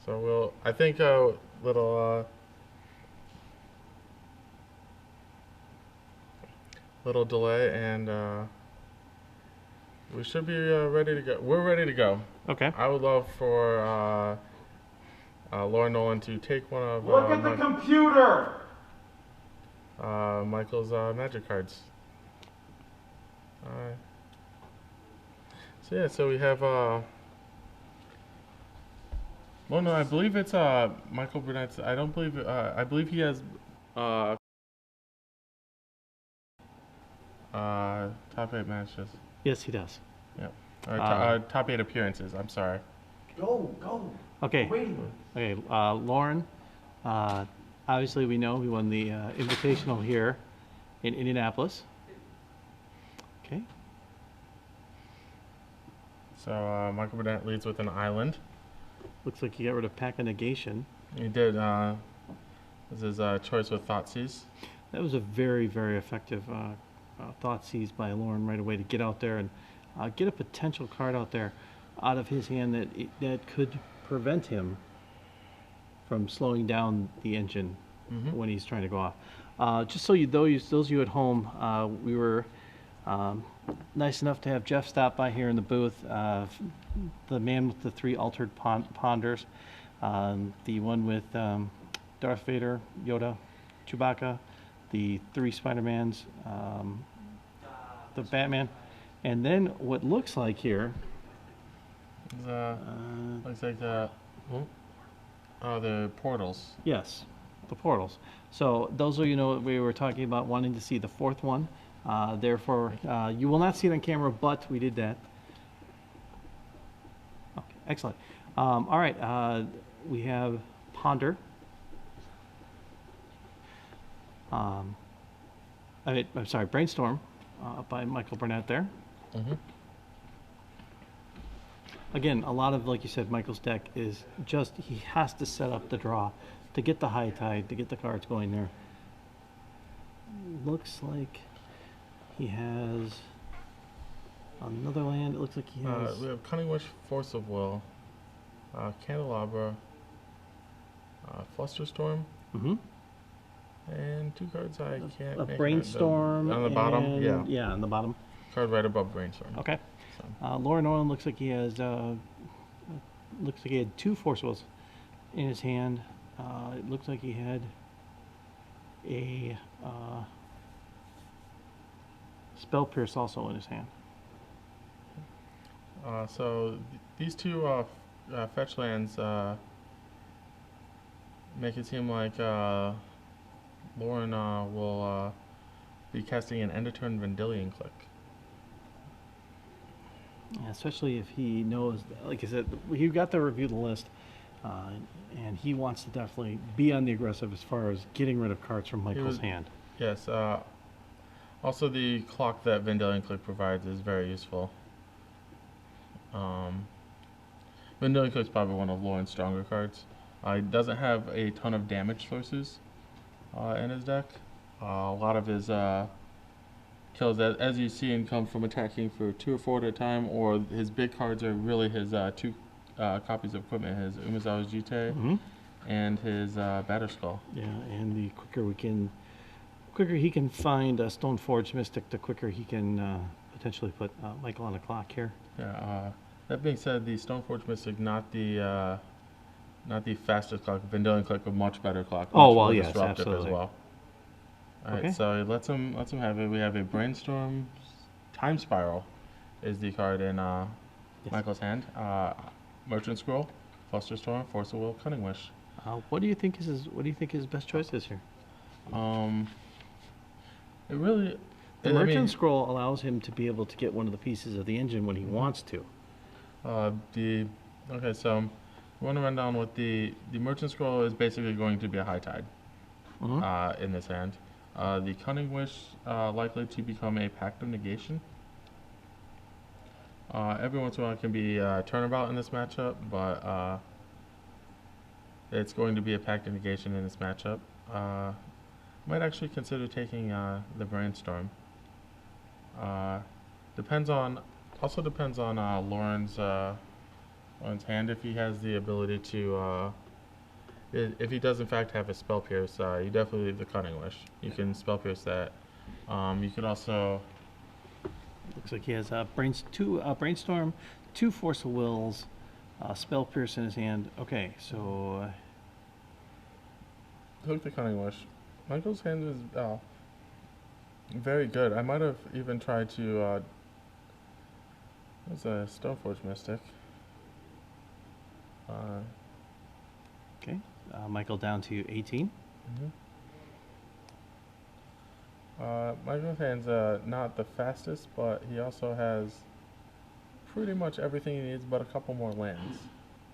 So I think little delay, and we should be ready to go. We're ready to go. Okay. I would love for Lauren Nolen to take one of Look at the computer! Michael's magic cards. So yeah, so we have well, no, I believe it's Michael Bernat's. I don't believe I believe he has top 8 matches. Yes, he does. Yep. Top 8 appearances. I'm sorry. Go. Okay. Waiting. Okay, Lauren. Obviously, we know he won the Invitational here in Indianapolis. Okay. So Michael Bernat leads with an island. Looks like he got rid of Pack of Negation. He did. This is his choice with Thoughtseize. That was a very, very effective Thoughtseize by Lauren right away to get out there and get a potential card out there out of his hand that could prevent him from slowing down the engine when he's trying to go off. Just so those of you at home, we were nice enough to have Jeff stop by here in the booth. The man with the 3 altered ponders, the one with Darth Vader, Yoda, Chewbacca, the 3 Spider-Mans, the Batman, and then what looks like here. Looks like the portals. Yes, the portals. So those of you know, we were talking about wanting to see the 4th one. Therefore, you will not see it on camera, but we did that. Okay, excellent. All right, we have Ponder. I'm sorry, Brainstorm by Michael Bernat there. Again, a lot of, like you said, Michael's deck is just, he has to set up the draw to get the high tide, to get the cards going there. Looks like he has another land. It looks like he has... we have Cunning Wish, Force of Will, Candelabra, Flusterstorm, and 2 cards I can't make Brainstorm on the bottom. Yeah, on the bottom. Card right above Brainstorm. Okay. Lauren Nolen looks like he has looks like he had 2 Force Wills in his hand. It looks like he had a Spell Pierce also in his hand. So these 2 fetch lands make it seem like Lauren will be casting an end of turn Vendilion Click. Yeah, especially if he knows, like I said, he got to review the list, and he wants to definitely be on the aggressive as far as getting rid of cards from Michael's hand. Yes. Also, the clock that Vendilion Click provides is very useful. Vendilion Click is probably one of Lauren's stronger cards. He doesn't have a ton of damage sources in his deck. A lot of his kills, as you see, come from attacking for 2 or 4 at a time, or his big cards are really his 2 copies of equipment, his Umezawa's Jite and his Batterskull. Yeah, and the quicker he can find a Stoneforge Mystic, the quicker he can potentially put Michael on the clock here. Yeah. That being said, the Stoneforge Mystic, not the fastest clock. Vendilion Click, a much better clock. Oh well, yes, absolutely. As well. All right, so let's him have it. We have a Brainstorm. Time Spiral is the card in Michael's hand. Merchant Scroll, Flusterstorm, Force of Will, Cunning Wish. What do you think is his best choice is here? The Merchant Scroll allows him to be able to get one of the pieces of the engine when he wants to. Okay, so I want to run down what the Merchant Scroll is basically going to be a high tide in this hand. The Cunning Wish likely to become a Pact of Negation. Every once in a while it can be turnabout in this matchup, but it's going to be a Pact of Negation in this matchup. Might actually consider taking the Brainstorm. Also depends on Lauren's on his hand if he has the ability to. If he does in fact have a spell pierce, you definitely leave the Cunning Wish. You can spell pierce that. You could also. Looks like he has brainstorm, 2 force of wills, spell pierce in his hand. Okay, so Hook the Cunning Wish. Michael's hand is very good. I might have even tried to. It's a Stoneforge Mystic. okay, Michael down to 18. Michael's hand's not the fastest, but he also has pretty much everything he needs, but a couple more lands.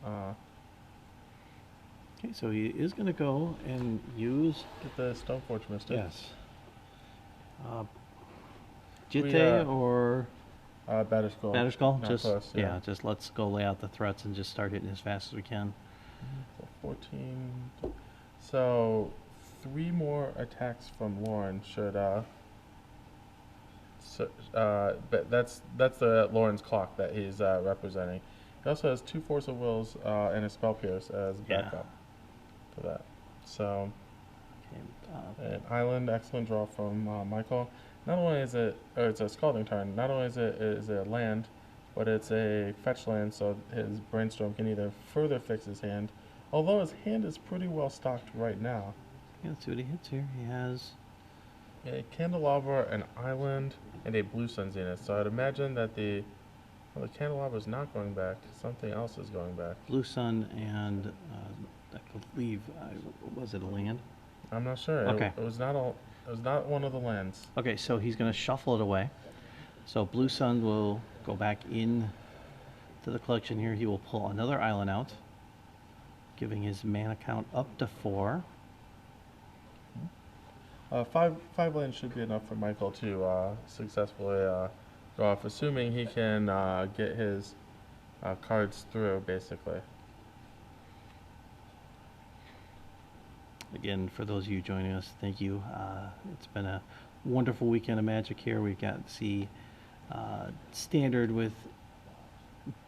Okay, so he is going to go and use Get the Stoneforge Mystic. yes, Jitte We, or Batterskull. Batterskull. Not Just close, yeah. just let's go lay out the threats and just start hitting as fast as we can. So 14. So 3 more attacks from Lauren should. But that's the Lauren's clock that he's representing. He also has 2 Force of Wills and a Spell Pierce as backup for that. So Okay, an island, excellent draw from Michael. Not only is it, or it's a Scalding Tarn. Not only is it a land, but it's a fetch land, so his Brainstorm can either further fix his hand. Although his hand is pretty well stocked right now. yeah, let's see what he hits here. He has A Candelabra, an island, and a Blue Sun Zenith. So I'd imagine that the Candelabra is not going back. Something else is going back. Blue Sun and I believe was it a land? I'm not sure. Okay. It was not all. It was not one of the lands. Okay, so he's going to shuffle it away. So Blue Sun will go back in to the collection here. He will pull another island out, giving his mana count up to 4. Five lands should be enough for Michael to successfully go off, assuming he can get his cards through, basically. Again, for those of you joining us, thank you. It's been a wonderful weekend of Magic here. We've got to see standard with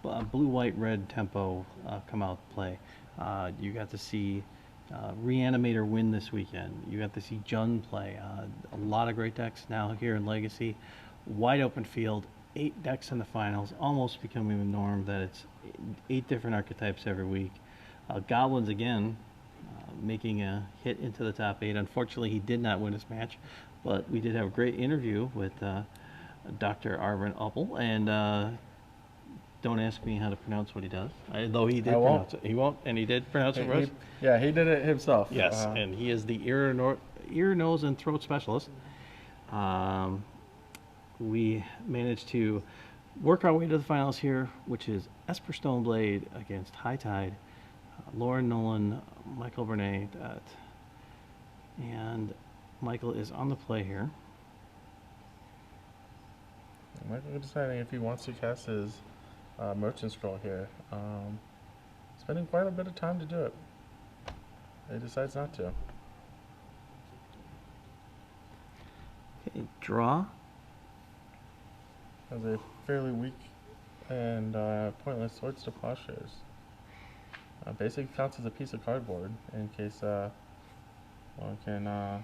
blue, white, red tempo come out to play. You got to see Reanimator win this weekend. You got to see Jun play. A lot of great decks now here in Legacy. Wide open field, 8 decks in the finals, almost becoming the norm that it's 8 different archetypes every week. Goblins again, making a hit into the top 8. Unfortunately, he did not win his match, but we did have a great interview with Dr. Arvin Uppel, and don't ask me how to pronounce what he does, though he did pronounce it. He won't, and he did pronounce it for us. Yeah, he did it himself. Yes, and he is the ear, nose, and throat specialist. We managed to work our way to the finals here, which is Esper Stoneblade against High Tide, Lauren Nolen, Michael Bernat, and Michael is on the play here. Michael deciding if he wants to cast his Merchant Scroll here. Spending quite a bit of time to do it. He decides not to. Okay, draw. Has a fairly weak and pointless Swords to Plowshares. Basically counts as a piece of cardboard in case one can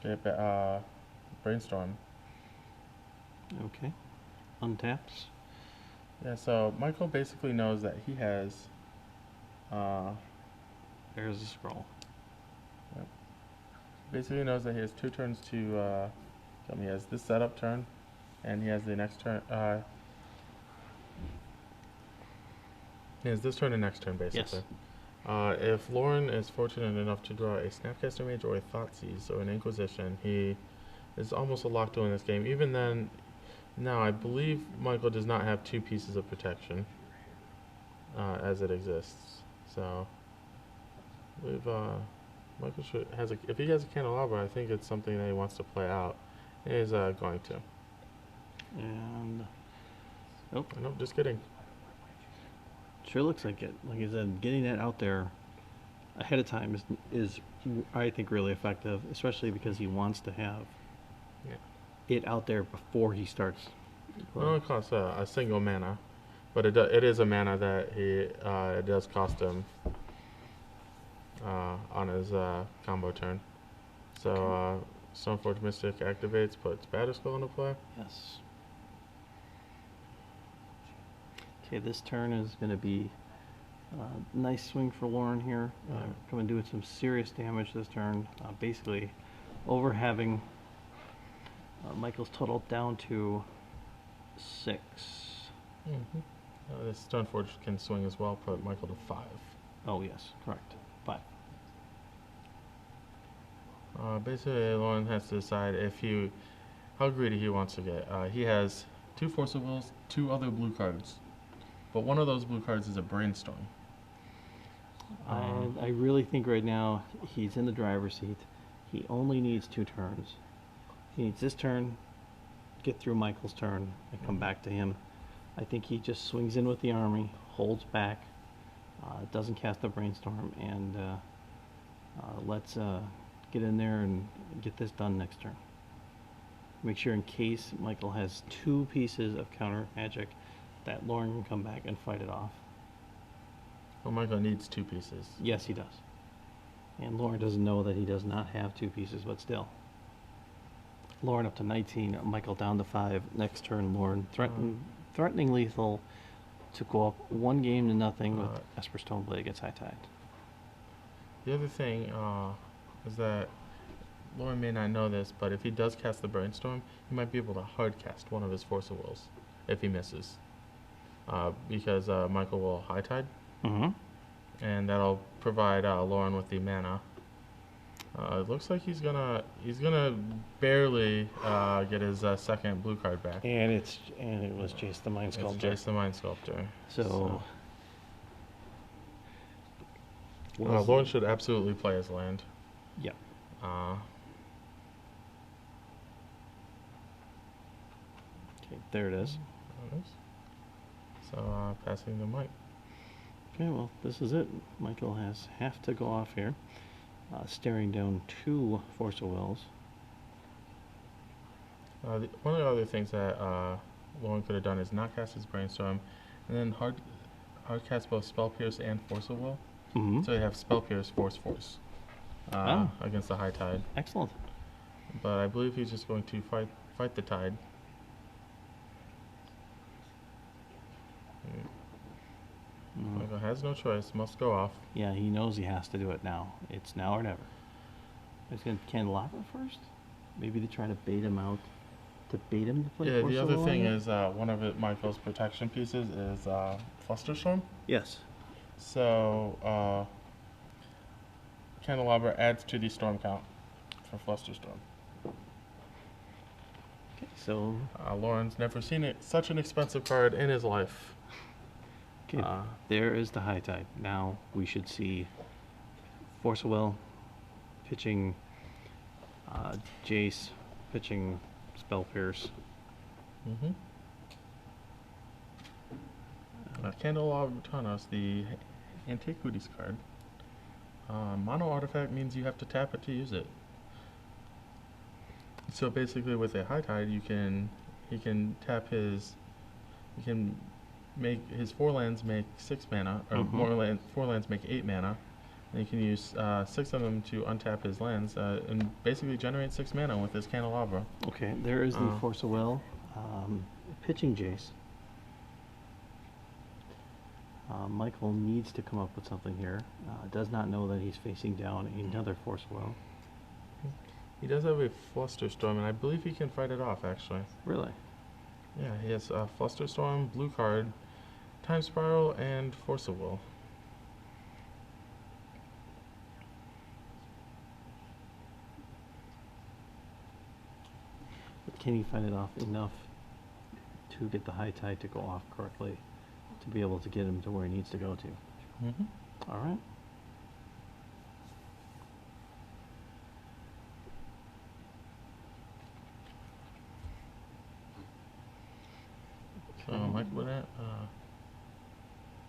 get Brainstorm. Okay, untaps. Yeah, so Michael basically knows that he has. There's a scroll. Yep. Basically knows that he has 2 turns to. He has this setup turn, and he has the next turn. He has this turn and next turn, basically. Yes. If Lauren is fortunate enough to draw a Snapcaster Mage or a Thoughtseize or an Inquisition, he is almost a lock to win this game. Even then, now I believe Michael does not have 2 pieces of protection as it exists. So, we've Michael has a. If he has a Candelabra, I think it's something that he wants to play out. He is going to. And nope. Nope, just kidding. Sure looks like it. Like I said, getting that out there ahead of time is I think really effective, especially because he wants to have it out there before he starts. It only costs a single mana, But it is a mana that it does cost him on his combo turn. So Stoneforge Mystic activates, puts Batterskull into play. Yes. Okay, this turn is going to be a nice swing for Lauren here. Coming doing some serious damage this turn. Basically, over having Michael's total down to 6. Mm-hmm. This Stoneforge can swing as well, put Michael to 5. Oh yes, correct. 5. Basically, Lauren has to decide how greedy he wants to get. He has 2 Force of Wills, 2 other blue cards, but one of those blue cards is a Brainstorm. I really think right now he's in the driver's seat. He only needs 2 turns. He needs this turn, get through Michael's turn, and come back to him. I think he just swings in with the army, holds back, doesn't cast the Brainstorm, and let's get in there and get this done next turn. Make sure in case Michael has 2 pieces of counter magic that Lauren can come back and fight it off. Well, Michael needs 2 pieces. Yes, he does. And Lauren doesn't know that he does not have 2 pieces, but still. Lauren up to 19, Michael down to 5. Next turn, Lauren threatening lethal to go up 1 game to nothing with Esper Stoneblade against High Tide. The other thing is that Lauren may not know this, but if he does cast the Brainstorm, he might be able to hard cast one of his Force of Wills if he misses. Because Michael will High Tide. Mm-hmm. And that'll provide Lauren with the mana. It looks like he's gonna barely get his second blue card back. And it was Jace the Mind Sculptor. It's Jace the Mind Sculptor. So Lauren should absolutely play his land. Yeah. Okay, there it is. So passing the mic. Okay, well, this is it. Michael has half to go off here. Staring down 2 Force of Wills. One of the other things that Lauren could have done is not cast his Brainstorm, and then hard cast both Spell Pierce and Force of Will. Mm-hmm. So you have Spell Pierce, Force against the High Tide. Excellent. But I believe he's just going to fight the tide. Michael has no choice, must go off. Yeah, he knows he has to do it now. It's now or never. He's going to Candelabra first? Maybe to try to bait him out. To bait him to play Yeah, Force the of other Will thing on it? is one of Michael's protection pieces is Flusterstorm. Yes. So Candelabra adds to the storm count for Flusterstorm. Okay, so Lauren's never seen such an expensive card in his life. okay, there is the High Tide. Now we should see Force of Will pitching Jace, pitching Spell Pierce. Mm-hmm. Candelabra Tanos, the Antiquities card. Mono artifact means you have to tap it to use it. So basically, with a High Tide, he can tap his, you can make his 4 lands make 6 mana, or 4 lands make 8 mana, and you can use 6 of them to untap his lands and basically generate 6 mana with his Candelabra. Okay, there is the Force of Will pitching Jace. Michael needs to come up with something here. Does not know that he's facing down another Force of Will. He does have a Flusterstorm, and I believe he can fight it off, actually. Really? Yeah, he has Flusterstorm, blue card, Time Spiral, and Force of Will. But can he fight it off enough to get the High Tide to go off correctly to be able to get him to where he needs to go to? Mm-hmm. All right. So, like with that,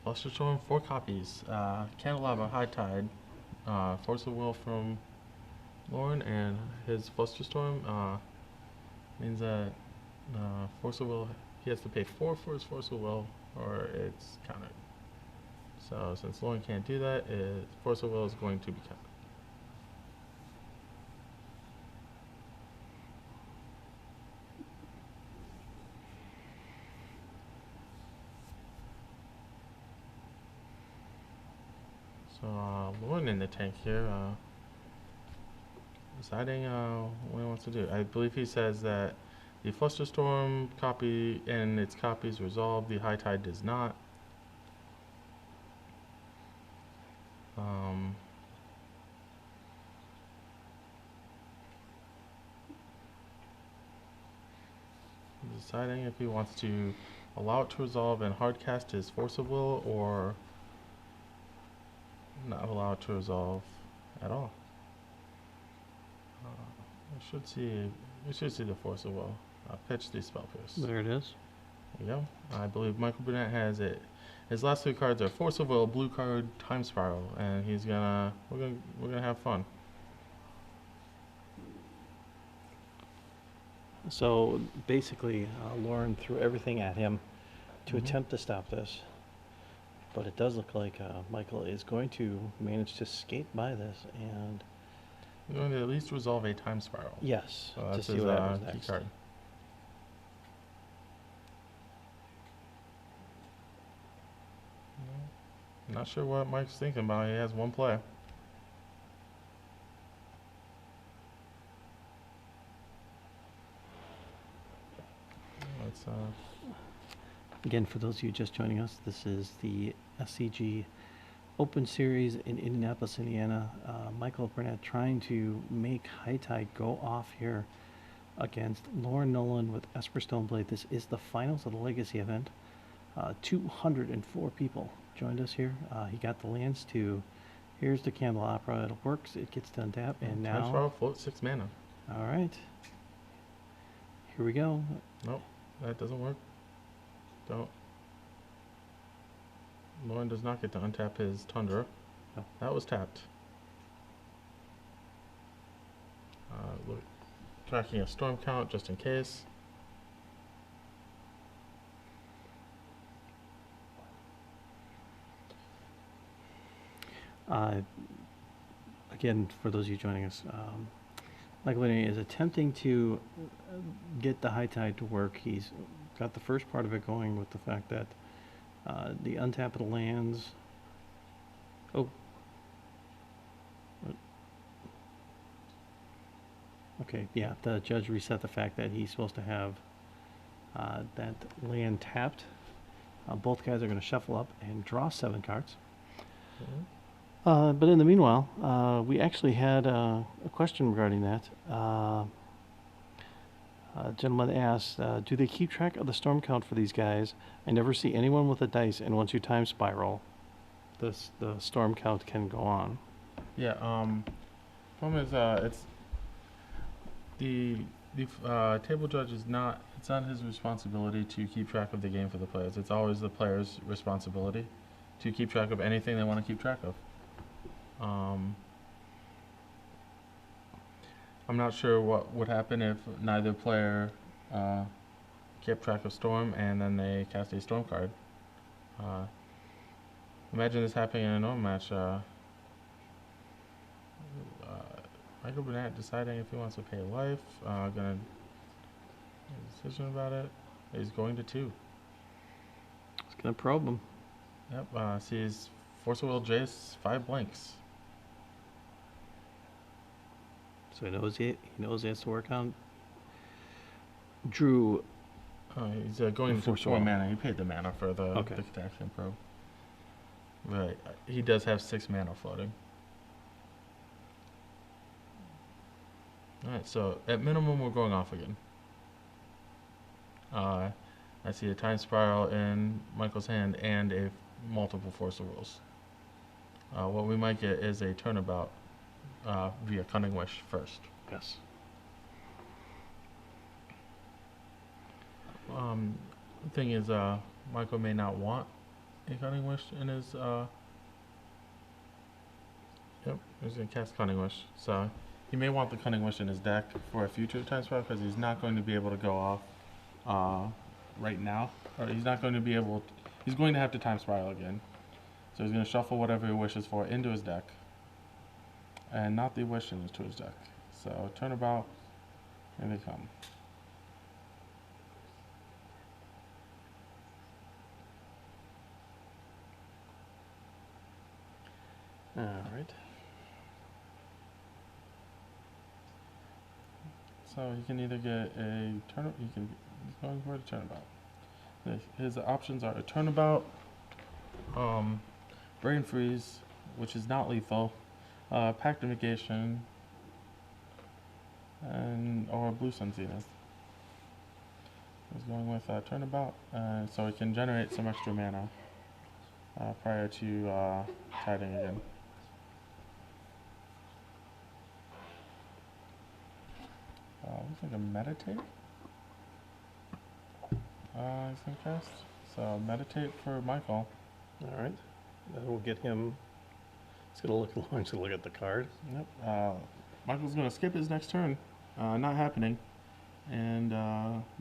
Flusterstorm, 4 copies. Candelabra, High Tide, Force of Will from Lauren, and his Flusterstorm means that Force of Will, he has to pay 4 for his Force of Will, or it's countered. So since Lolen can't do that, Force of Will is going to be countered. So Lolen in the tank here, deciding what he wants to do. I believe he says that the Flusterstorm copy and its copies resolve. The High Tide does not. Deciding if he wants to allow it to resolve and hardcast his Force of Will, or not allow it to resolve at all. We should see the Force of Will. Pitch the Spell Pierce. There it is. There you go. I believe Michael Bernat has it. His last 3 cards are Force of Will, blue card, Time Spiral, and we're gonna have fun. So basically, Lauren threw everything at him to Mhm. attempt to stop this. But it does look like Michael is going to manage to skate by this, and We're going to at least resolve a Time Spiral. yes, So to that's see his what happens key next. card. I'm not sure what Mike's thinking about. He has one play. Let's Again, for those of you just joining us, this is the SCG Open Series in Indianapolis, Indiana. Michael Bernat trying to make High Tide go off here against Lauren Nolen with Esper Stoneblade. This is the finals of the Legacy event. 204 people joined us here. He got the lands to, here's the Candelabra. It works. It gets to untap, and Time now, Spiral, float 6 mana. all right, here we go. Nope, that doesn't work. Don't. Lauren does not get to untap his Tundra. No. That was tapped. Look, tracking a storm count just in case. Again, for those of you joining us, Michael Bernat is attempting to get the High Tide to work. He's got the first part of it going with the fact that the untap of the lands. Oh. Okay, yeah, the judge reset the fact that he's supposed to have that land tapped. Both guys are going to shuffle up and draw 7 cards. But in the meanwhile, we actually had a question regarding that. A gentleman asked, do they keep track of the storm count for these guys? I never see anyone with a dice, and once you time spiral, the storm count can go on. Yeah, problem is, it's the table judge is not, it's not his responsibility to keep track of the game for the players. It's always the player's responsibility to keep track of anything they want to keep track of. I'm not sure what would happen if neither player kept track of Storm and then they cast a Storm card. Imagine this happening in a normal match. Michael Bernat deciding if he wants to pay life. Gonna make a decision about it. He's going to 2. It's going to probe him. Yep. Sees Force of Will Jace 5 blanks. So he knows he has to work on. Drew. He's going to Force of 4 Will. mana. He paid the mana for the Cataxian Probe. Right. He does have 6 mana floating. Alright, so at minimum we're going off again. I see a Time Spiral in Michael's hand and a multiple Force of Wills. What we might get is a turnabout via Cunning Wish first. Yes. The thing is, Michael may not want a Cunning Wish in his. Yep, he's gonna cast Cunning Wish. So he may want the Cunning Wish in his deck for a future Time Spiral because he's not going to be able to go off right now, or he's not going to be able he's going to have to time spiral again. So he's going to shuffle whatever he wishes for into his deck, and not the wish into his deck. So turnabout, here they come. All right. So he can either get a turn. He's going for a turnabout. His options are a turnabout, brain freeze, which is not lethal, pact negation, or blue sun zenith. He's going with a turnabout, so he can generate some extra mana prior to tiding again. Looks like a meditate. He's gonna cast. So meditate for Michael. All right. That will get him. He's gonna look. He's gonna look at the card. Yep. Michael's gonna skip his next turn. Not happening. And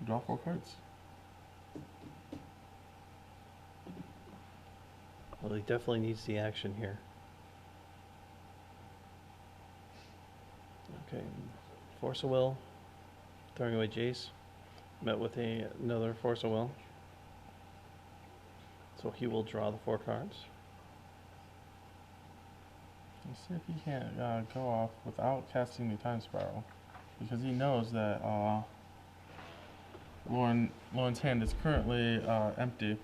draw 4 cards. Well, he definitely needs the action here. Okay. Force of Will. Throwing away Jace. Met with another Force of Will. So he will draw the 4 cards. Let's see if he can't go off without casting the time spiral, because he knows that Lauren's hand is currently empty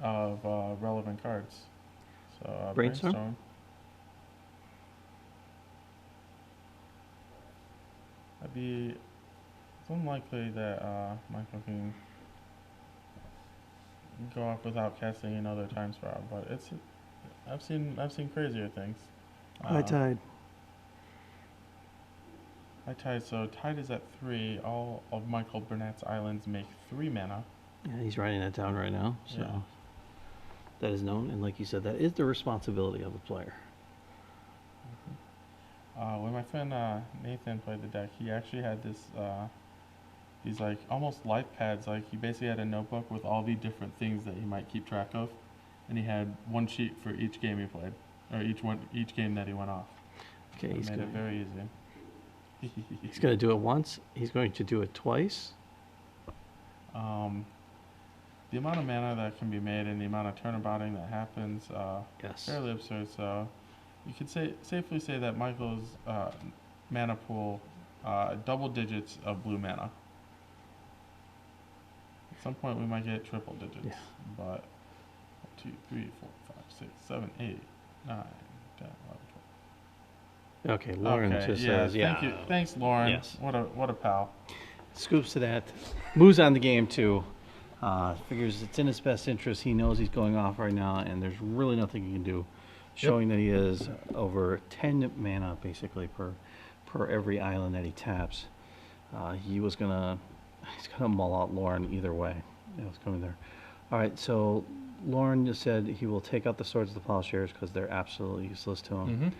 of relevant cards. So Brainstorm? It's unlikely that Michael can go off without casting another time spiral, but I've seen crazier things. I tied. I tied, so tide is at 3. All of Michael Bernat's islands make 3 mana. Yeah, he's writing that down right now. So Yeah. that is known, and like you said, that is the responsibility of the player. When my friend Nathan played the deck, he actually had these like almost life pads. Like he basically had a notebook with all the different things that he might keep track of, and he had one sheet for each game he played, or each game that he went off. Okay, It made it very easy. he's going to do it once. He's going to do it twice. The amount of mana that can be made and the amount of turnabouting that happens, Yes. fairly absurd. So you could safely say that Michael's mana pool, double digits of blue mana. At some point we might get triple digits, Yeah. but 2, 3, 4, 5, 6, 7, 8, 9, 10, 11, 12. Okay, Lauren just says, yeah. Thank you. Thanks, Lauren. Yes. What a pal. Scoops to that. Moves on the game too. Figures it's in his best interest. He knows he's going off right now, and there's really nothing he can do. Showing that he is over 10 mana basically per every island that he taps. He's gonna mull out Lauren either way. Yeah, it's coming there. All right, so Lauren just said he will take out the Swords of the Plowshares because they're absolutely useless to him.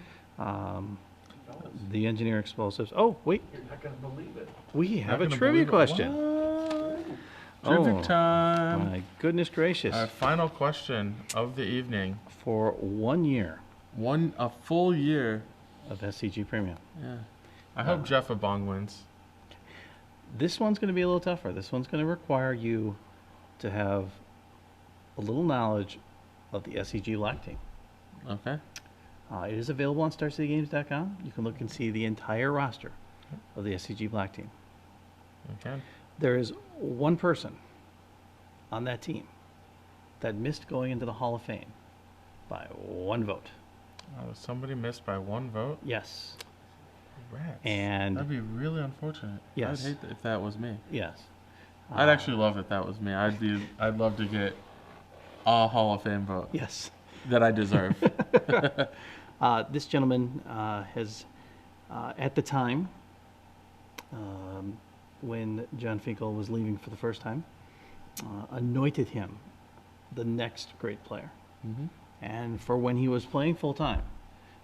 The Engineer Explosives. Oh, wait. You're not going to believe it. We have a Not gonna trivia believe it. question. What? Trivia Oh, time. my goodness gracious. Our final question of the evening. For 1 year A full year. of SCG Premium. Yeah. I hope Jeff Abong wins. This one's going to be a little tougher. This one's going to require you to have a little knowledge of the SCG Lacting. Okay. It is available on StarCityGames.com. You can look and see the entire roster of the SCG Black Team. Okay. There is one person on that team that missed going into the Hall of Fame by 1 vote. Somebody missed by 1 vote. Yes. Rats. And that'd be really unfortunate. Yes. I'd hate if that was me. yes. I'd actually love if that was me. I'd love to get a Hall of Fame vote Yes. that I deserve. This gentleman has, at the time, when John Finkel was leaving for the first time, anointed him the next great player. Mm-hmm. And for when he was playing full time,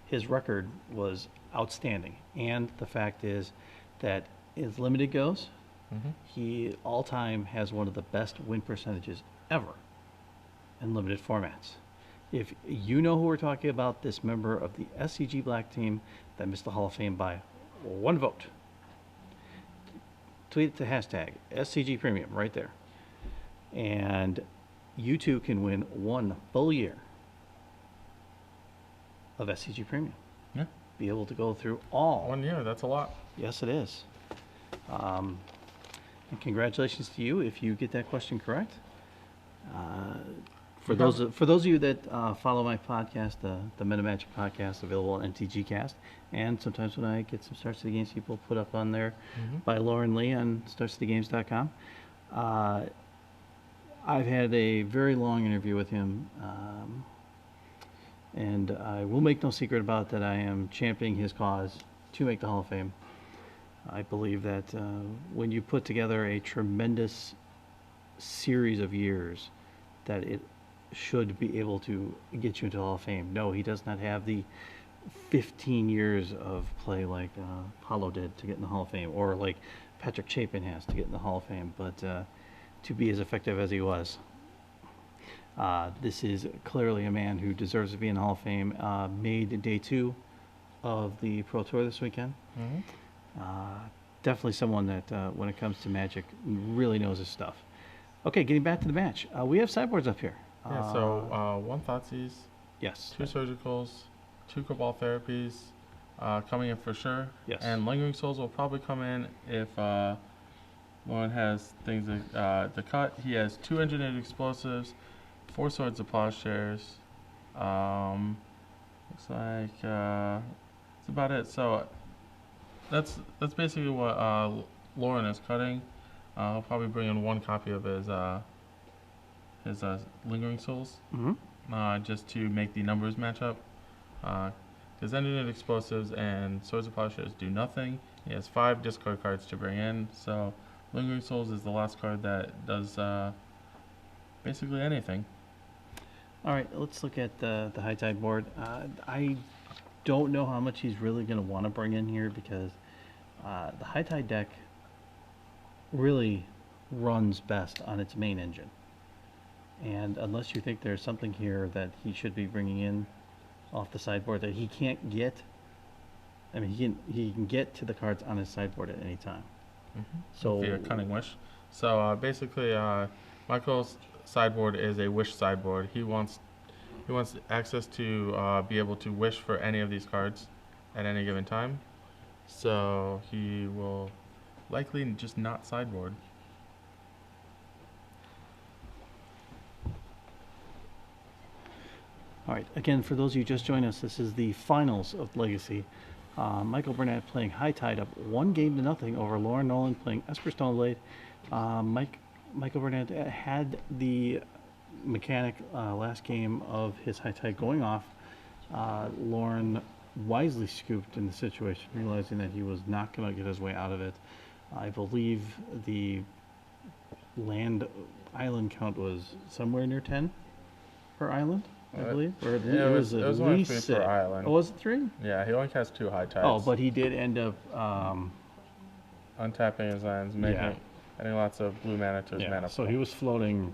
his record was outstanding. And the fact is that as limited goes, Mm-hmm. he all time has one of the best win percentages ever in limited formats. If you know who we're talking about, this member of the SCG Black team that missed the Hall of Fame by 1 vote, tweet it to hashtag SCG Premium right there. And you too can win 1 full year of SCG Premium. Yeah. Be able to go through all. 1 year, that's a lot. Yes, it is. And congratulations to you if you get that question correct. For those of you that follow my podcast, the Meta Magic podcast, available on MTG and sometimes when I get some Starts to the Games people put up on there by Lauren Lee on StartsToTheGames.com. I've had a very long interview with him, and I will make no secret about that. I am championing his cause to make the Hall of Fame. I believe that when you put together a tremendous series of years, that it should be able to get you into the Hall of Fame. No, he does not have the 15 years of play like Paulo did to get in the Hall of Fame, or like Patrick Chapin has to get in the Hall of Fame, but to be as effective as he was. This is clearly a man who deserves to be in the Hall of Fame. Made day 2 of the Pro Tour this weekend. Definitely someone that, when it comes to Magic, really knows his stuff. Okay, getting back to the match. We have sideboards up here. Yeah, so 1 Thoughtseize, Yes. 2 Surgicals, 2 Cabal Therapies coming in for sure. Yes. And Lingering Souls will probably come in if Lauren has things to cut. He has 2 Engineered Explosives, 4 Swords of Plowshares. Looks like that's about it. So that's basically what Lauren is cutting. I'll probably bring in 1 copy of his Lingering Souls, just to make the numbers match up. Because Engineered Explosives and Swords of Plowshares do nothing. He has 5 discard cards to bring in, so Lingering Souls is the last card that does basically anything. All right, let's look at the High Tide board. I don't know how much he's really going to want to bring in here, because the High Tide deck really runs best on its main engine. And unless you think there's something here that he should be bringing in off the sideboard that he can't get, I mean, he can get to the cards on his sideboard at any time. So via Cunning Wish. So basically, Michael's sideboard is a wish sideboard. He wants access to be able to wish for any of these cards at any given time. So he will likely just not sideboard. All right, again, for those of you who just joined us, this is the finals of Legacy. Michael Bernat playing High Tide up 1-0 over Lauren Nolen playing Esper Stoneblade. Michael Bernat had the mechanic last game of his High Tide going off. Lauren wisely scooped in the situation, realizing that he was not going to get his way out of it. I believe the island count was somewhere near 10 per island, I believe. Or Yeah, it was at only least 3 6. per island. Oh, was it 3? Yeah, he only has 2 High Tides. Oh, but he did end up untapping his lands, adding lots of blue mana to his mana so pool. he was floating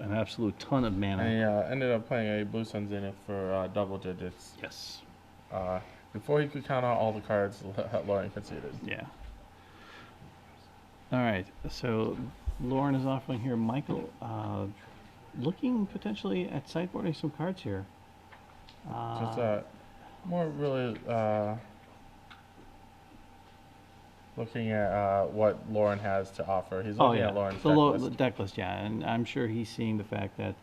an absolute ton of mana. And he ended up playing a Blue Sun Zenith for double digits. Yes. Before he could count out all the cards, Lauren conceded. Yeah. All right. So Lauren is offering here. Michael, looking potentially at sideboarding some cards here. Just more really looking at what Lauren has to offer. He's looking at Lauren's the deck list, yeah, and I'm sure he's seeing the fact that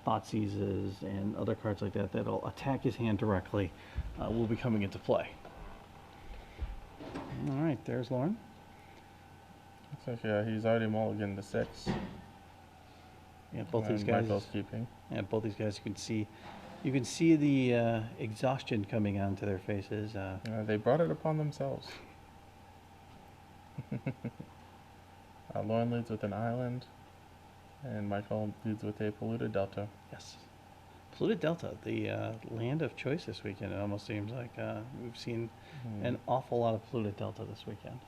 Thoughtseizes and other cards like that that'll attack his hand directly will be coming into play. All right, there's Lauren. Looks like he's already mulliganed to 6. Yeah, both these guys. Michael's keeping. Yeah, both these guys. You can see the exhaustion coming onto their faces. They brought it upon themselves. Lauren leads with an island, and Michael leads with a polluted delta. Yes. Polluted Delta, the land of choice this weekend. It almost seems like we've seen an awful lot of Polluted Delta this weekend.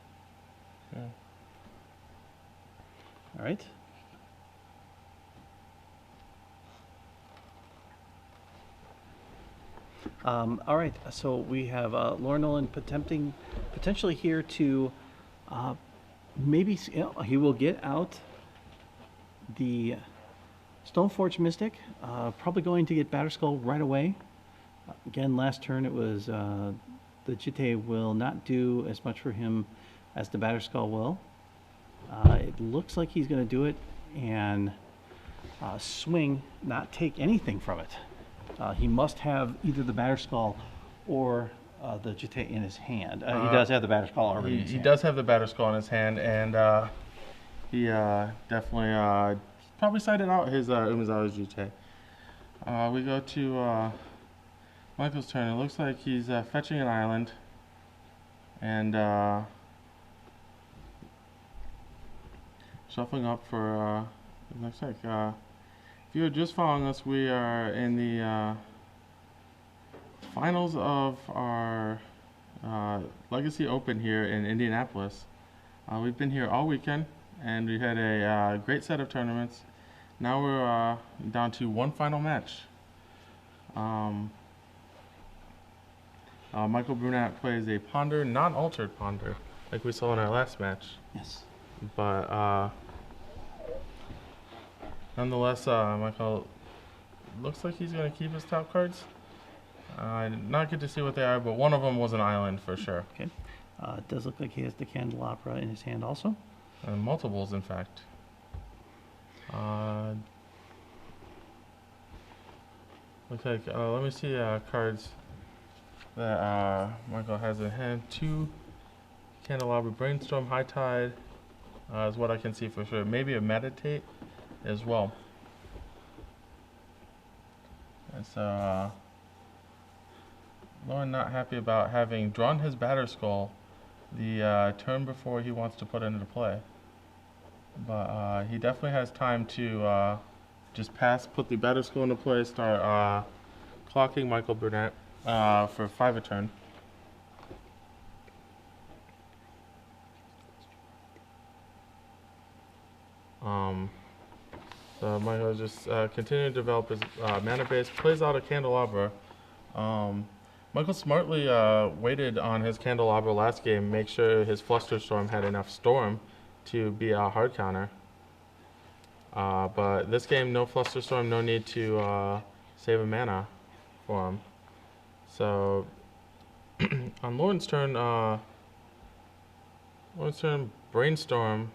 Yeah. All right. All right, so we have Lauren Nolen potentially here to maybe he will get out the Stoneforge Mystic, probably going to get Batterskull right away. Again, last turn it was the Jitte will not do as much for him as the Batterskull will. It looks like he's going to do it and swing, not take anything from it. He must have either the Batterskull or the Jitte in his hand. He does have the Batterskull already in his hand. He does have the Batterskull in his hand, and he definitely probably sided out his Umezawa's Jitte. We go to Michael's turn. It looks like he's fetching an island, and shuffling up for, it looks like, if you're just following us, we are in the finals of our Legacy Open here in Indianapolis. We've been here all weekend, and we had a great set of tournaments. Now we're down to one final match. Michael Bernat plays a Ponder, non-altered Ponder, like we saw in our last match. Yes. But nonetheless, Michael looks like he's going to keep his top cards. I did not get to see what they are, but one of them was an island for sure. Okay. It does look like he has the Candelabra in his hand also. Multiples, in fact. Looks like, let me see cards that Michael has in hand. 2 Candelabra, Brainstorm, High Tide is what I can see for sure. Maybe a Meditate as well. And so, Lauren not happy about having drawn his Batterskull the turn before he wants to put it into play. But he definitely has time to just put the Batterskull into play, start clocking Michael Bernat for 5 a turn. So Michael just continuing to develop his mana base, plays out a Candelabra. Michael smartly waited on his Candelabra last game, make sure his Flusterstorm had enough Storm to be a hard counter. But this game, no Flusterstorm, no need to save a mana for him. So on Lauren's turn, Brainstorm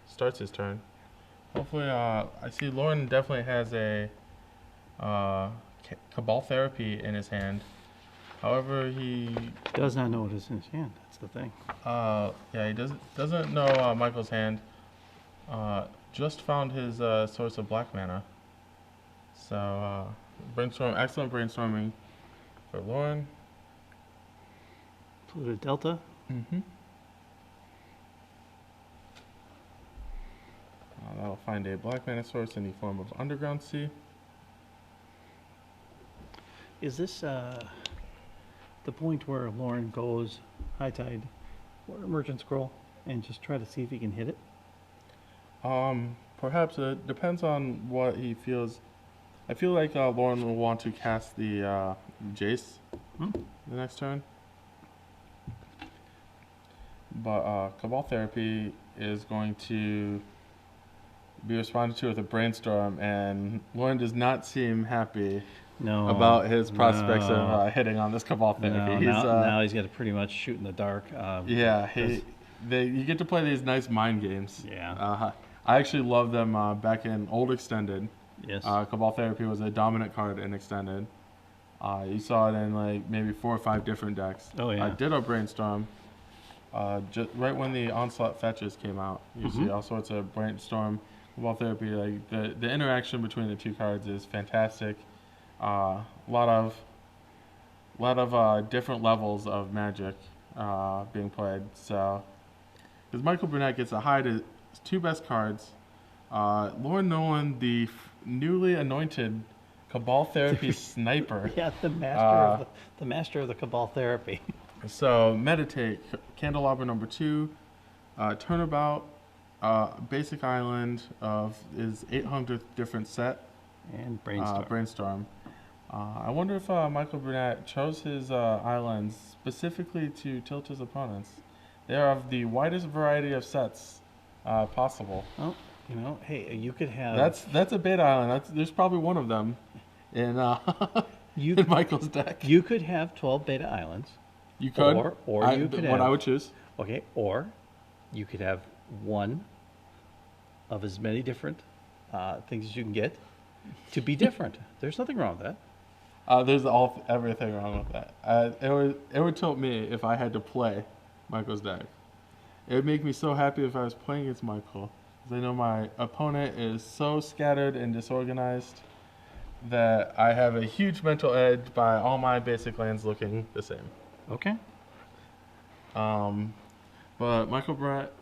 starts his turn. Hopefully, I see Lauren definitely has a Cabal Therapy in his hand. However, he does not know what is in his hand. That's the thing. Yeah, he doesn't know Michael's hand. Just found his source of black mana. So excellent brainstorming for Lauren. Polluted Delta. Mm-hmm. That'll find a black mana source in the form of Underground Sea. Is this the point where Lauren goes High Tide or Emergent Scroll and just try to see if he can hit it? Perhaps it depends on what he feels. I feel like Lauren will want to cast the Jace the next turn. But Cabal Therapy is going to be responded to with a Brainstorm, and Lauren does not seem happy about his prospects of hitting on this Cabal Therapy. Now he's got to pretty much shoot in the dark. Yeah, you get to play these nice mind games. Yeah. I actually love them back in old Extended. Yes. Cabal Therapy was a dominant card in Extended. You saw it in like maybe 4 or 5 different decks. Oh yeah. Ditto Brainstorm. Just right when the Onslaught fetches came out, you see all sorts of Brainstorm, Cabal Therapy. Like the interaction between the 2 cards is fantastic. A lot of different levels of Magic being played. So, because Michael Bernat gets a high to his 2 best cards. Lauren Nolen, the newly anointed Cabal Therapy Sniper. Yeah, the master of the Cabal Therapy. So Meditate, Candelabra number 2, Turnabout, Basic Island of his 800th different set, and Brainstorm. I wonder if Michael Bernat chose his islands specifically to tilt his opponents. They are of the widest variety of sets possible. Oh, you know, hey, you could have That's a beta island. There's probably one of them in in Michael's deck. you could have 12 beta islands. You could, or you could what have, I would choose. okay, or you could have one of as many different things as you can get to be different. There's nothing wrong with that. There's everything wrong with that. It would tilt me if I had to play Michael's deck. It would make me so happy if I was playing against Michael, because I know my opponent is so scattered and disorganized that I have a huge mental edge by all my basic lands looking the same. Okay. But Michael Brett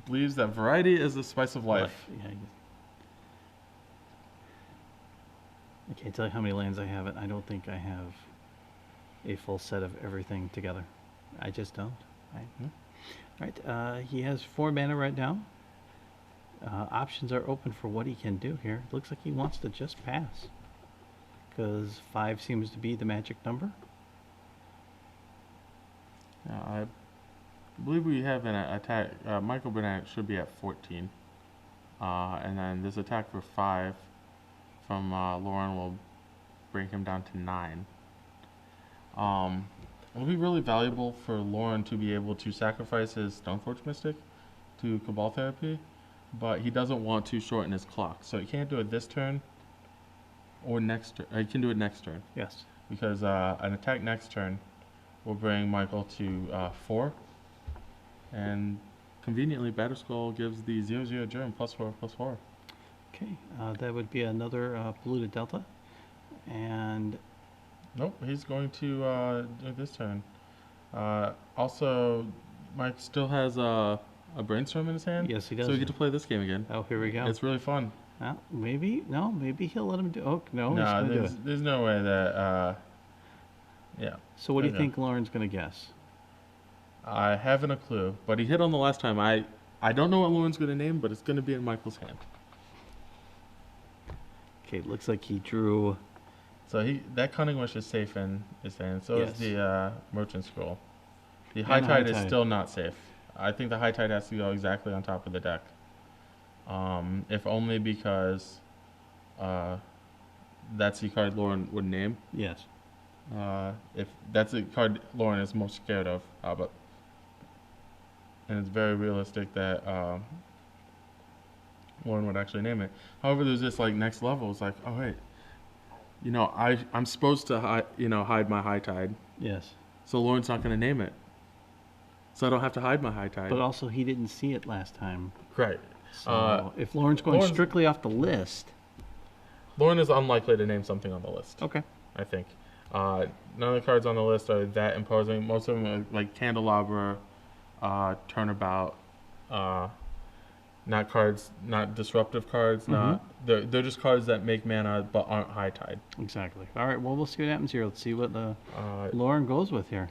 believes that variety is the spice of life. Yeah, I can't tell you how many lands I have. I don't think I have a full set of everything together. I just don't. Right. He has 4 mana right now. Options are open for what he can do here. Looks like he wants to just pass, because 5 seems to be the magic number. I believe we have an attack. Michael Bernat should be at 14. And then this attack for 5 from Lauren will bring him down to 9. It'll be really valuable for Lauren to be able to sacrifice his Stoneforge Mystic to Cabal Therapy, but he doesn't want to shorten his clock. So he can't do it this turn or next turn. He can do it next turn. Yes. Because an attack next turn will bring Michael to 4. And conveniently, Batterskull gives the 0/0 germ +4/+4. Okay. That would be another polluted delta. And nope, he's going to do this turn. Also, Mike still has a brainstorm in his hand. yes, he does. So we get to play this game again. Oh, here we go. It's really fun. Maybe he'll let him do. Oh no, he's No, gonna do it. there's no way that. Yeah. So what do you Okay. think Lauren's gonna guess? I haven't a clue, but he hit on the last time. I don't know what Lauren's going to name, but it's going to be in Michael's hand. Okay, it looks like he drew. So that Cunning Wish is safe in his hand. So is Yes. the Merchant Scroll. The And High the Tide High is Tide. still not safe. I think the High Tide has to go exactly on top of the deck. If only because that's the card Lauren would name. Yes. If that's the card Lauren is most scared of, and it's very realistic that Lauren would actually name it. However, there's this like next level. It's like, oh wait, I'm supposed to hide my High Tide, Yes. so Lauren's not going to name it, so I don't have to hide my High Tide. But also, he didn't see it last time. Right. So if Lauren's going Lauren's- strictly off the list. Lauren is unlikely to name something on the list. Okay. I think. None of the cards on the list are that imposing. Most of them are like Candelabra, Turnabout, not disruptive cards. They're just cards that make mana but aren't High Tide. Exactly. All right. Well, we'll see what happens here. Let's see what the Lauren goes with here.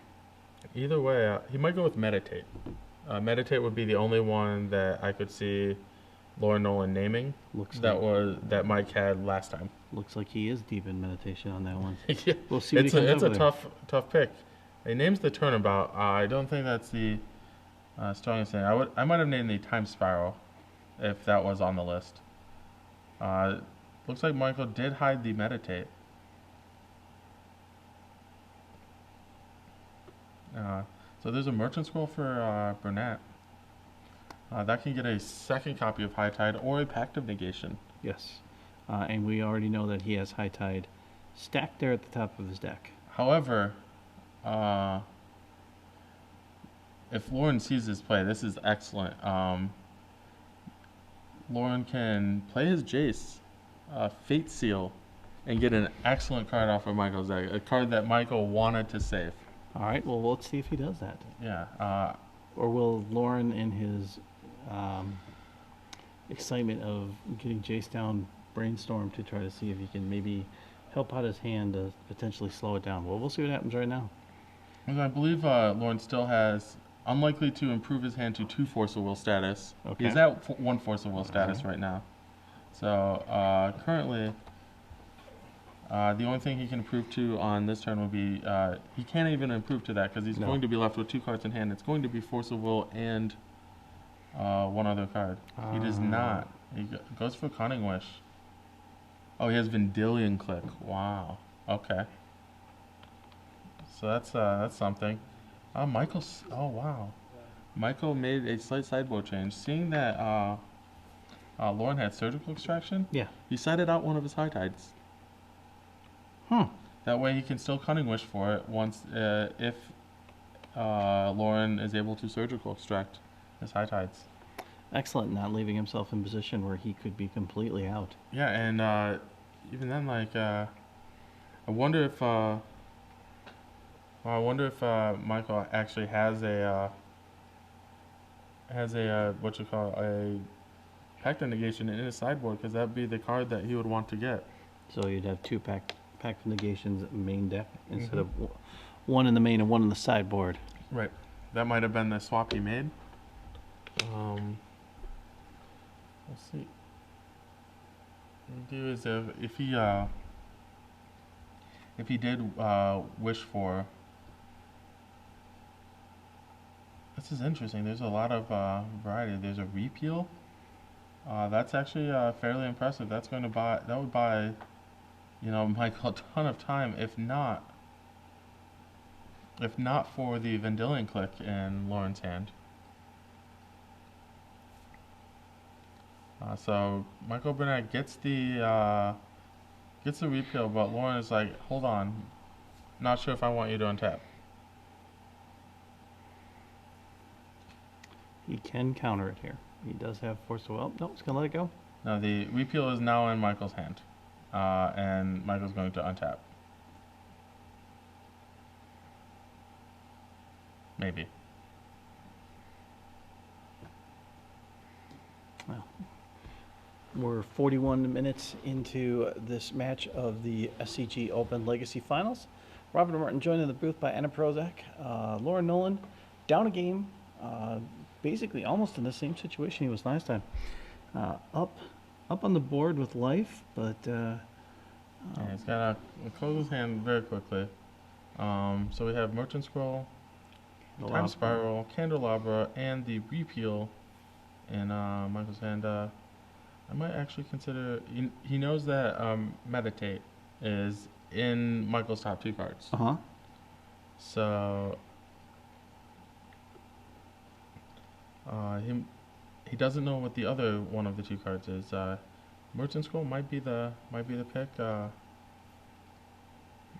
Either way, he might go with Meditate. Meditate would be the only one that I could see Lauren Nolen naming. That Mike had last time. Looks like he is deep in meditation on that one. Yeah. We'll see what It's he comes a up with. tough pick. He names the Turnabout. I don't think that's the strongest thing. I might have named the Time Spiral if that was on the list. Looks like Michael did hide the Meditate. So there's a Merchant Scroll for Bernat. That can get a second copy of High Tide or a Pact of Negation. Yes. And we already know that he has High Tide stacked there at the top of his deck. However, if Lauren sees this play, this is excellent. Lauren can play his Jace, Fate Seal, and get an excellent card off of Michael's deck. A card that Michael wanted to save. All right. Well, let's see if he does that. Yeah. Or will Lauren, in his excitement of getting Jace down, brainstorm to try to see if he can maybe help out his hand to potentially slow it down? Well, we'll see what happens right now. And I believe Lauren still has unlikely to improve his hand to 2 Force of Will status. Okay. He's at 1 Force of Will status right now. So currently, The only thing he can improve to on this turn would be he can't even improve to that because he's No. going to be left with 2 cards in hand. It's going to be Force of Will and one other card. He does not. He goes for Cunning Wish. Oh, he has Vendilion Click. Wow. Okay. So that's something. Michael's. Oh wow. Michael made a slight sideboard change. Seeing that Lauren had Surgical Extraction, Yeah. he sided out one of his High Tides. That way he can still Cunning Wish for it once if Lauren is able to Surgical Extract his High Tides. Excellent, not leaving himself in position where he could be completely out. Yeah, and even then, like, I wonder if Michael actually has a what you call a Pact of Negation in his sideboard, because that'd be the card that he would want to get. So you'd have 2 Pact of Negations main deck instead of one in the main and one in the sideboard. Right. That might have been the swap he made. Let's see. What we'll do is if he did wish for. This is interesting. There's a lot of variety. There's a repeal. That's actually fairly impressive. That would buy, Michael a ton of time. If not for the Vendilion Click in Lauren's hand. So Michael Bernat gets the repeal, but Lauren is like, hold on, not sure if I want you to untap. He can counter it here. He does have Force of Will. Nope, he's going to let it go. Now the repeal is now in Michael's hand, and Michael's going to untap. Maybe. Well, we're 41 minutes into this match of the SCG Open Legacy Finals. Robert Martin joined in the booth by Anna Prozac. Lauren Nolen down a game, basically almost in the same situation he was last time. Up on the board with life, but Yeah, he's got to close his hand very quickly. So we have Merchant Scroll, Time Spiral, Candelabra, and the repeal in Michael's hand. I might actually consider. He knows that Meditate is in Michael's top 2 cards. So he doesn't know what the other one of the 2 cards is. Merchant Scroll might be the pick.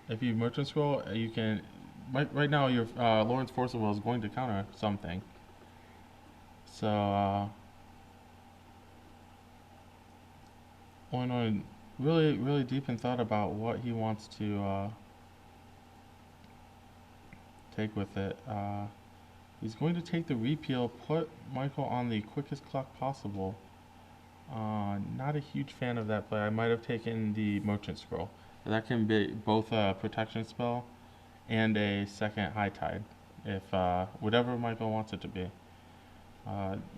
If you Merchant Scroll, you can. Right now, your Lauren's Force of Will is going to counter something. So Lauren really deep in thought about what he wants to take with it. He's going to take the repeal, put Michael on the quickest clock possible. Not a huge fan of that play. I might have taken the Merchant Scroll. That can be both a protection spell and a second High Tide, if whatever Michael wants it to be.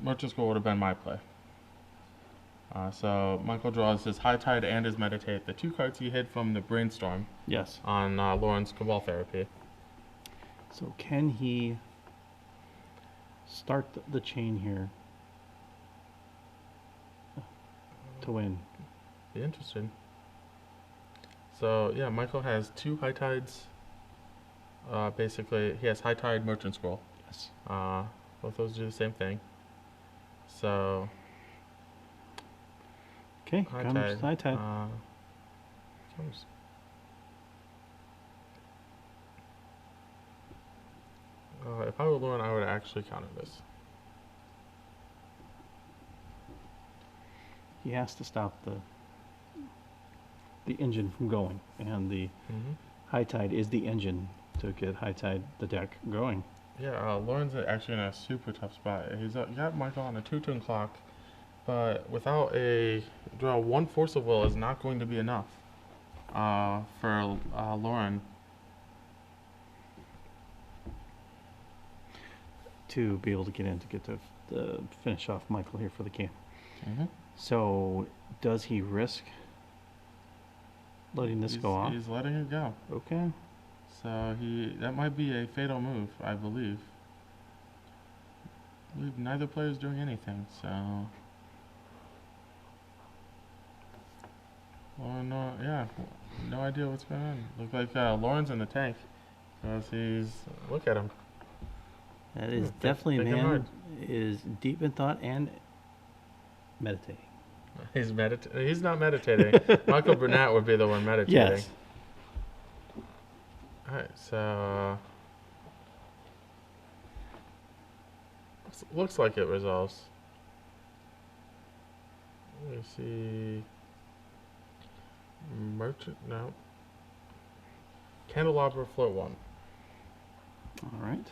Merchant Scroll would have been my play. So Michael draws his High Tide and his Meditate, the 2 cards he hid from the Brainstorm. yes. On Lauren's Cabal Therapy. So can he start the chain here to win? Be interested. So yeah, Michael has 2 High Tides. Basically, he has High Tide, Merchant Scroll. Yes. Both those do the same thing. So Okay, comes High Tide. If I were Lauren, I would actually counter this. He has to stop the engine from going, and the High Tide is the engine to get High Tide the deck going. Yeah, Lauren's actually in a super tough spot. He's got Michael on a 2-turn clock, but without a draw, 1 Force of Will is not going to be enough for Lauren. To be able to get in to get the finish off Michael here for the game. Mm-hmm. So does he risk letting this go off. He's letting it go. Okay. So that might be a fatal move, I believe. I believe neither player is doing anything, so. Well, no idea what's going on. Look like Lauren's in the tank. Look at him. That is definitely a thinking man hard. is deep in thought and meditating. He's not meditating. Michael Bernat would be the one meditating. Yes. Alright, so looks like it resolves. Let me see. Merchant, no. Candelabra float 1. All right.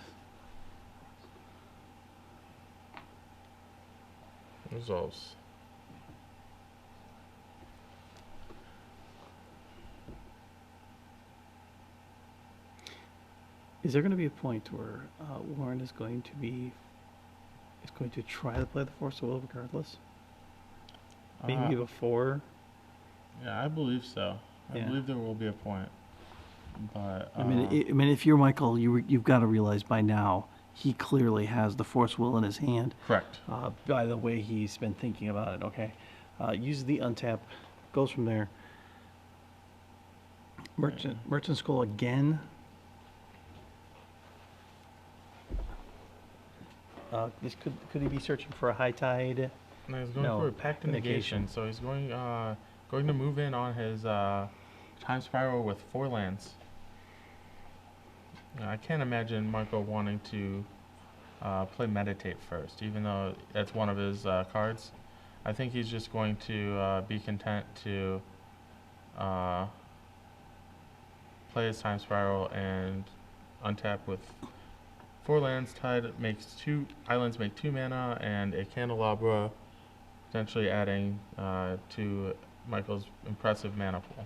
Resolves. Is there going to be a point where Lauren is going to try to play the Force of Will regardless? Maybe before. Yeah, I believe so. I Yeah. believe there will be a point. But I mean, if you're Michael, you've got to realize by now he clearly has the Force Will in his hand. correct. By the way he's been thinking about it. Okay, uses the untap, goes from there. Merchant Skull again. This could he be searching for a high tide? No, he's going No, for a pact and negation. So he's going to move in on his time spiral with 4 lands. I can't imagine Michael wanting to play meditate first, even though that's one of his cards. I think he's just going to be content to play his time spiral and untap with 4 lands. Tide makes 2 islands, make 2 mana, and a candelabra, potentially adding to Michael's impressive mana pool.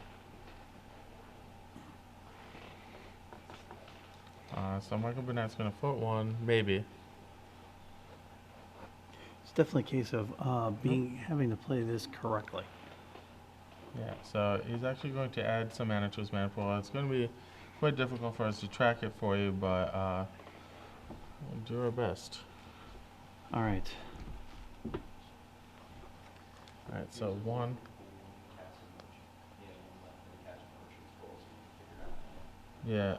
So Michael Burnet's going to float 1, maybe. It's definitely a case of having to play this correctly. Yeah, so he's actually going to add some mana to his mana pool. It's going to be quite difficult for us to track it for you, but we'll do our best. All right. Alright, so 1. Yeah,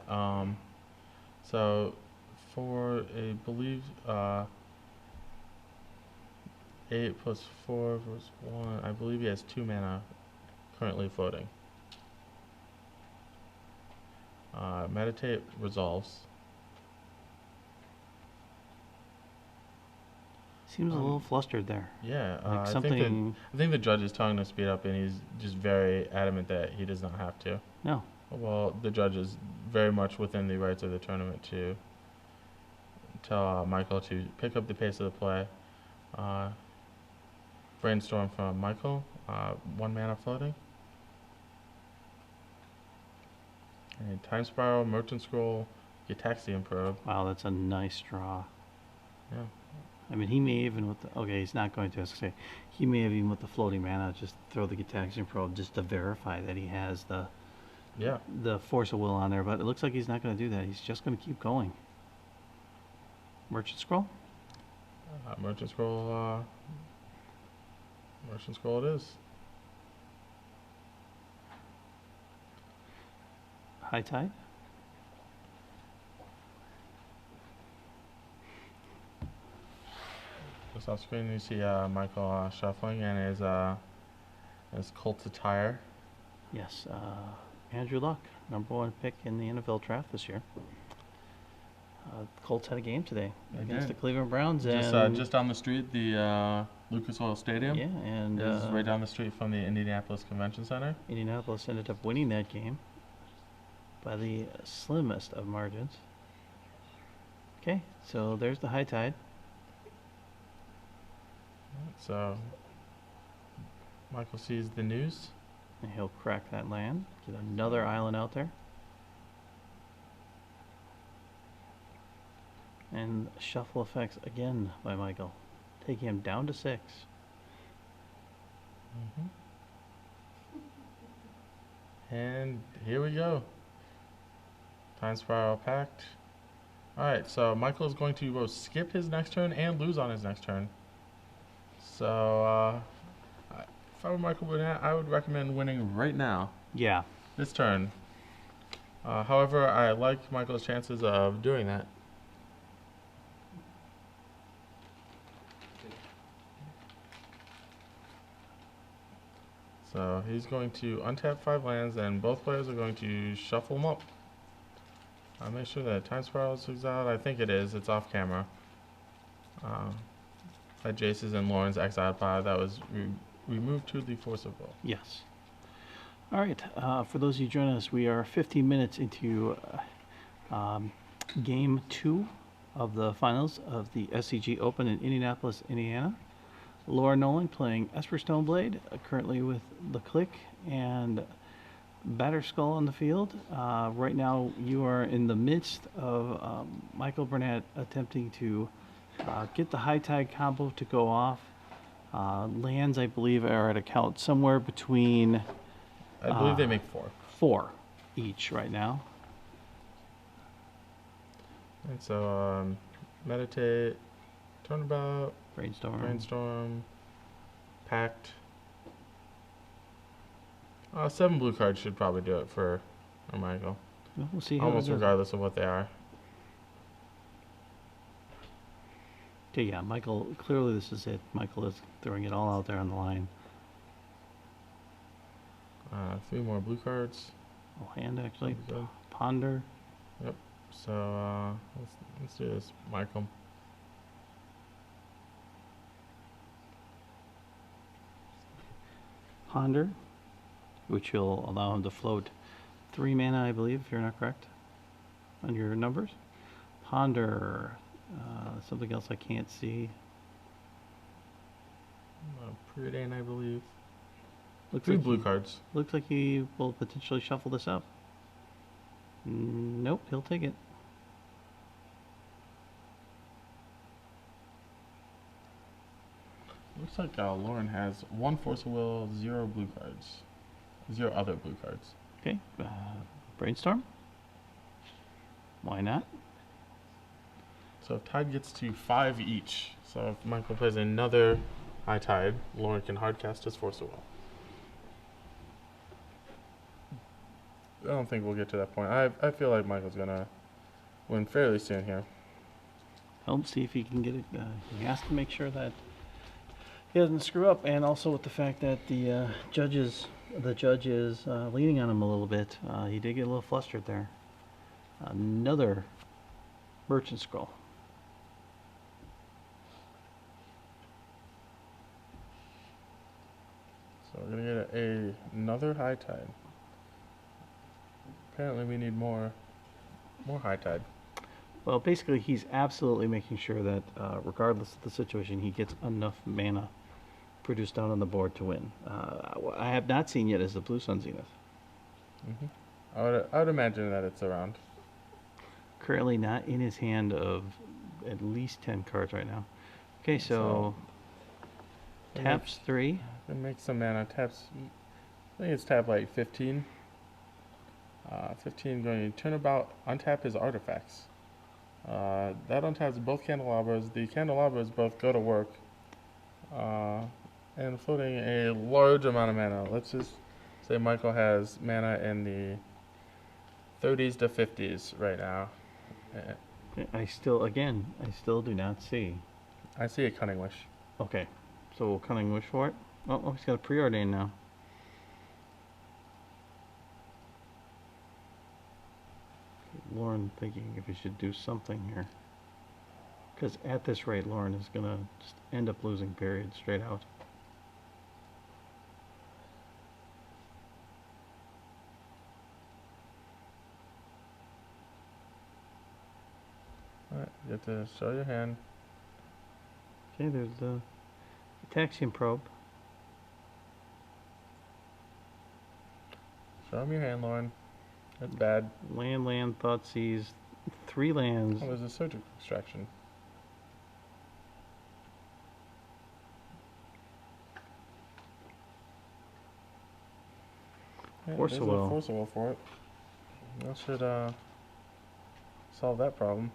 so for a believe 8 plus 4 plus 1, I believe he has 2 mana currently floating. Meditate resolves. Seems a little flustered there. Yeah, Like I something. think the judge is telling him to speed up, and he's just very adamant that he does not have to. No. Well, the judge is very much within the rights of the tournament to tell Michael to pick up the pace of the play. Brainstorm from Michael, 1 mana floating. And Time Spiral, Merchant Scroll, Gitaxian Probe. Wow, that's a nice draw. Yeah. I mean, he may even with the, okay, he's not going to, say, he may have even with the floating mana just throw the Gitaxian Probe just to verify that he has the Force of Will on there, but it looks like he's not going to do that. He's just going to keep going. Merchant Scroll? Merchant Scroll it is. High Tide? Just off screen, you see Michael shuffling and his Cult Attire. Yes. Andrew Luck, #1 pick in the NFL draft this year. Colts had a game today against the Cleveland Browns. Just down the street, the Lucas Oil Stadium. Yeah, and This is right down the street from the Indianapolis Convention Center. Indianapolis ended up winning that game by the slimmest of margins. Okay, so there's the High Tide. So Michael sees the news. And he'll crack that land, get another island out there. And shuffle effects again by Michael, taking him down to 6. And here we go. Time Spiral Pact. Alright, so Michael is going to both skip his next turn and lose on his next turn. So, if I were Michael Bernat, I would recommend winning right now, Yeah. this turn. However, I like Michael's chances of doing that. So he's going to untap 5 lands, and both players are going to shuffle them up. I'll make sure that Time Spiral is exiled. I think it is. It's off camera. Jace's and Lauren's exiled pile that was removed to the Force of Will. Yes. All right. For those of you joining us, we are 15 minutes into Game 2 of the finals of the SCG Open in Indianapolis, Indiana. Laura Nolen playing Esper Stoneblade, currently with the Click and Batterskull on the field. Right now, you are in the midst of Michael Bernat attempting to get the High Tide combo to go off. Lands, I believe, are at a count somewhere between I believe they make 4. 4 each right now. And so, Meditate, Turnabout, Brainstorm. Pact. 7 blue cards should probably do it for Michael. Well, we'll see how Almost it goes. regardless of what they are. Okay, yeah, Michael, clearly this is it. Michael is throwing it all out there on the line. 3 more blue cards. Oh, hand actually. That'd be good. Ponder. Yep. So let's do this, Michael. Ponder, which will allow him to float 3 mana, I believe, if you're not correct on your numbers. Ponder, something else I can't see. Preordain, I believe. Looks 3 like blue cards. Looks like he will potentially shuffle this up. Nope, he'll take it. Looks like Lauren has 1 Force of Will, 0 blue cards. 0 other blue cards. Okay, Brainstorm. Why not? So if Tide gets to 5 each, so if Michael plays another High Tide, Lauren can hardcast his Force of Will. I don't think we'll get to that point. I feel like Michael's gonna win fairly soon here. Help see if he can get it. He has to make sure that he doesn't screw up, and also with the fact that the judge is leaning on him a little bit. He did get a little flustered there. Another Merchant Scroll. So we're gonna get another High Tide. Apparently we need more High Tide. Well, basically, he's absolutely making sure that, regardless of the situation, he gets enough mana produced down on the board to win. What I have not seen yet is the Blue Sun Zenith. I would imagine that it's around. Currently not in his hand of at least 10 cards right now. Okay, so taps 3. It makes some mana. Taps, I think it's tap like 15. 15 going to Turnabout, untap his artifacts. That untaps both candelabras. The candelabras both go to work. And floating a large amount of mana. Let's just say Michael has mana in the 30s to 50s right now. I still do not see. I see a Cunning Wish. Okay, so we'll Cunning Wish for it. Oh, he's got a Preordain now. Lauren thinking if he should do something here. Because at this rate, Lauren is going to just end up losing, period, straight out. Alright, you have to show your hand. Okay, there's the Ataxian Probe. Show him your hand, Lauren. That's bad. Land, Thoughtseize, 3 lands. Oh, there's a Surgical Extraction. Yeah, Force there's a will. Force a will for it. That should solve that problem.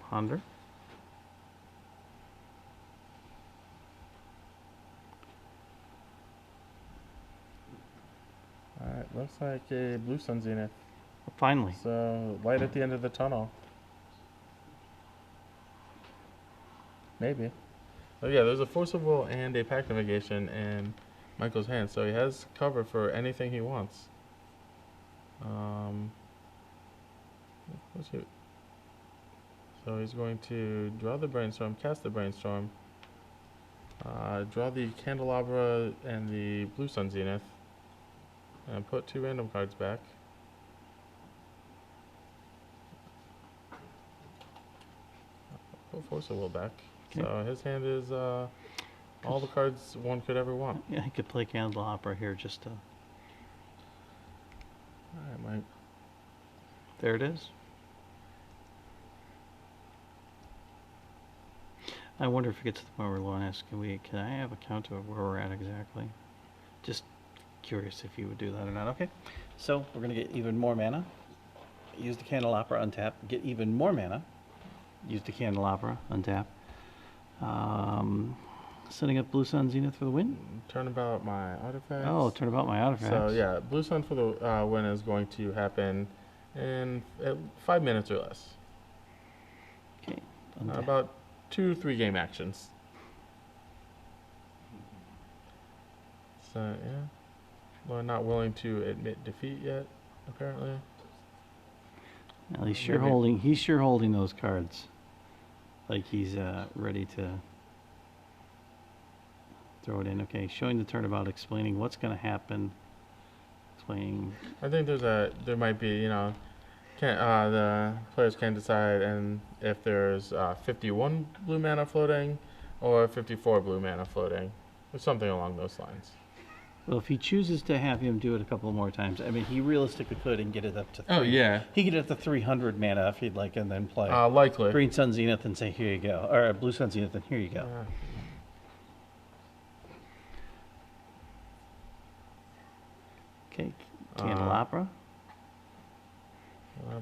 Ponder. Alright, looks like a Blue Sun Zenith. Finally. So, light at the end of the tunnel. Maybe. Oh yeah, there's a Force of Will and a Pact Navigation in Michael's hand, so he has cover for anything he wants. Let's see. So he's going to draw the Brainstorm, cast the Brainstorm, draw the Candelabra and the Blue Sun Zenith, and put 2 random cards back. Put Force of Will back. Okay. So his hand is all the cards one could ever want. Yeah, he could play Candelabra here just to... Alright, Mike. There it is. I wonder if it gets to the point where Lauren asks, can I have a count of where we're at exactly? Just curious if you would do that or not. Okay, so we're going to get even more mana. Use the Candelabra, untap, get even more mana. Use the Candelabra, untap. Setting up Blue Sun Zenith for the win. Turnabout my artifacts. Oh, turnabout my artifacts. So yeah, Blue Sun for the win is going to happen in 5 minutes or less. Okay. About 2-3 game actions. So yeah, Lauren not willing to admit defeat yet, apparently. Well, he's sure holding those cards. Like he's ready to throw it in. Okay, showing the turnabout, explaining what's going to happen. Explaining. I think there might be, the players can decide and if there's 51 blue mana floating or 54 blue mana floating, or something along those lines. Well, if he chooses to have him do it a couple more times, I mean, he realistically could and get it up to 3. Oh yeah, He could get it to 300 mana if he'd like, and then play likely. Green Sun Zenith and say, here you go, or Blue Sun Zenith and here you go. Okay, Candelabra.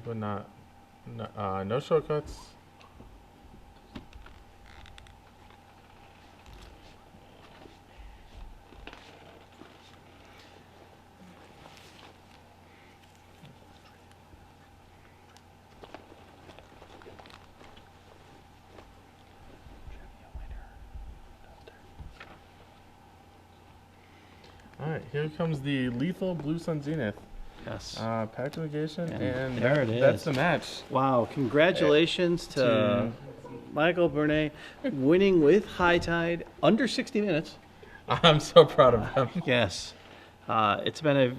But no shortcuts. Alright, here comes the lethal Blue Sun Zenith. Yes. Pact Navigation, and there it is. That's the match. Wow, congratulations to Michael Bernat winning with High Tide under 60 minutes. I'm so proud of him. Yes. It's been a